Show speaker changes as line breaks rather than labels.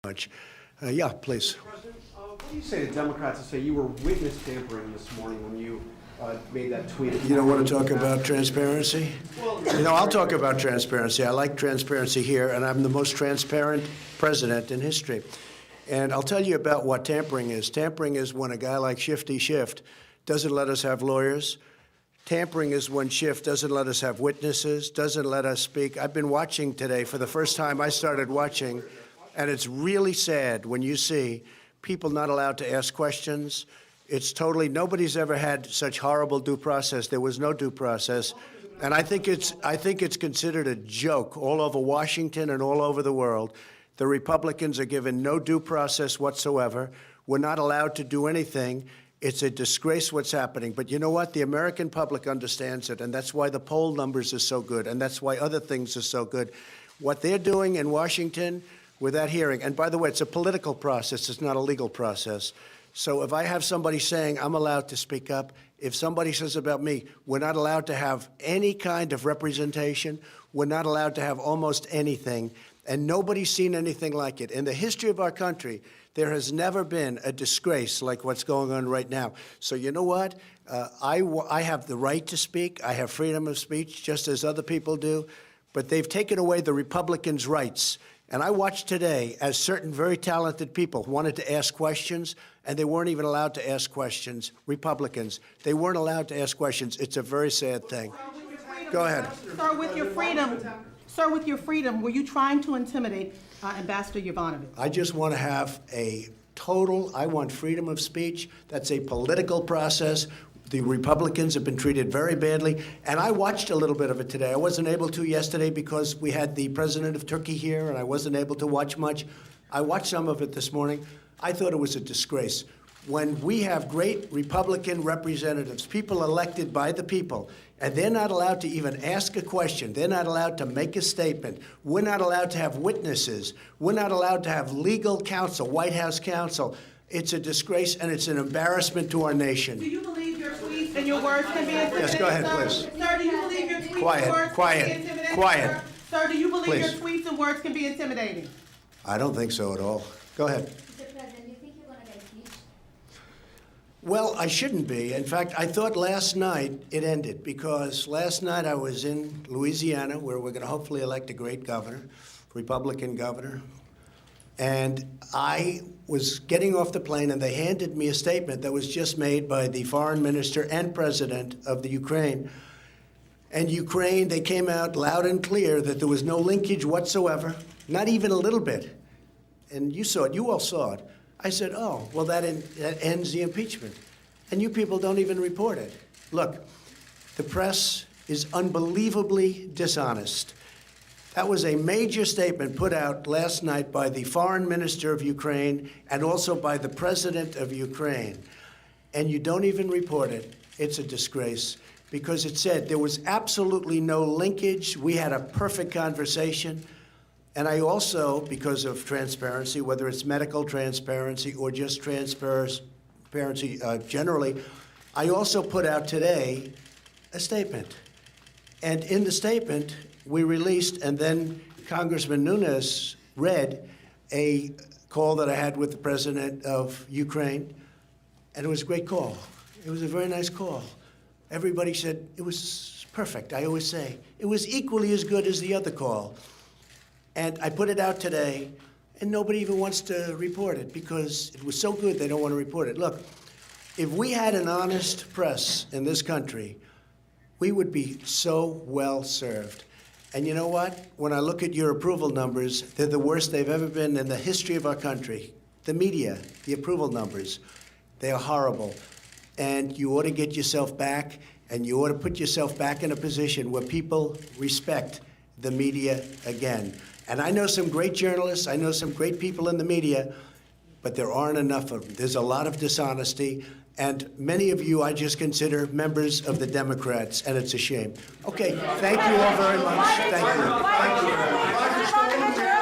much. Yeah, please.
President, what do you say to Democrats that say you were witness tampering this morning when you made that tweet?
You don't want to talk about transparency? I'll talk about transparency. I like transparency here, and I'm the most transparent president in history. And I'll tell you about what tampering is. Tampering is when a guy like Shifty Schiff doesn't let us have lawyers. Tampering is when Schiff doesn't let us have witnesses, doesn't let us speak. I've been watching today. For the first time, I started watching, and it's really sad when you see people not allowed to ask questions. It's totally, nobody's ever had such horrible due process. There was no due process. And I think it's considered a joke all over Washington and all over the world. The Republicans are given no due process whatsoever. We're not allowed to do anything. It's a disgrace what's happening. But you know what? The American public understands it, and that's why the poll numbers are so good, and that's why other things are so good. What they're doing in Washington with that hearing, and by the way, it's a political process, it's not a legal process. So if I have somebody saying I'm allowed to speak up, if somebody says about me, we're not allowed to have any kind of representation, we're not allowed to have almost anything, and nobody's seen anything like it. In the history of our country, there has never been a disgrace like what's going on right now. So you know what? I have the right to speak. I have freedom of speech, just as other people do. But they've taken away the Republicans' rights. And I watched today as certain very talented people wanted to ask questions, and they weren't even allowed to ask questions. Republicans, they weren't allowed to ask questions. It's a very sad thing. Go ahead.
Sir, with your freedom, were you trying to intimidate Ambassador Ivanovich?
I just want to have I want freedom of speech. That's a political process. The Republicans have been treated very badly, and I watched a little bit of it today. I wasn't able to yesterday because we had the president of Turkey here, and I wasn't able to watch much. I watched some of it this morning. I thought it was a disgrace. When we have great Republican representatives, people elected by the people, and they're not allowed to even ask a question, they're not allowed to make a statement, we're not allowed to have witnesses, we're not allowed to have legal counsel, White House counsel, it's a disgrace and it's an embarrassment to our nation.
Do you believe your tweets and your words can be intimidating?
Yes, go ahead,
sir?
please.
Sir, do you believe your tweets and words can be intimidating?
Quiet.
Sir, do you believe
Please.
your tweets and words can be intimidating?
I don't think so at all. Go ahead.
Mr. President, do you think you're going to get impeached?
Well, I shouldn't be. In fact, I thought last night it ended because last night I was in Louisiana where we're going to hopefully elect a great governor, Republican governor. And I was getting off the plane and they handed me a statement that was just made by the foreign minister and president of the Ukraine. And Ukraine, they came out loud and clear that there was no linkage whatsoever, not even a little bit. And you saw it, you all saw it. I said, oh, well, that ends the impeachment. And you people don't even report it. Look, the press is unbelievably dishonest. That was a major statement put out last night by the foreign minister of Ukraine and also by the president of Ukraine. And you don't even report it. It's a disgrace because it said there was absolutely no linkage. We had a perfect conversation. And I also, because of transparency, whether it's medical transparency or just transparency generally, I also put out today a statement. And in the statement, we released, and then Congressman Nunes read a call that I had with the president of Ukraine, and it was a great call. It was a very nice call. Everybody said it was perfect. I always say it was equally as good as the other call. And I put it out today, and nobody even wants to report it because it was so good they don't want to report it. Look, if we had an honest press in this country, we would be so well served. And you know what? When I look at your approval numbers, they're the worst they've ever been in the history of our country. The media, the approval numbers, they are horrible. And you ought to get yourself back, and you ought to put yourself back in a position where people respect the media again. And I know some great journalists, I know some great people in the media, but there aren't enough of them. There's a lot of dishonesty, and many of you I just consider members of the Democrats, and it's a shame. Okay, thank you all very much. Thank you. Thank you.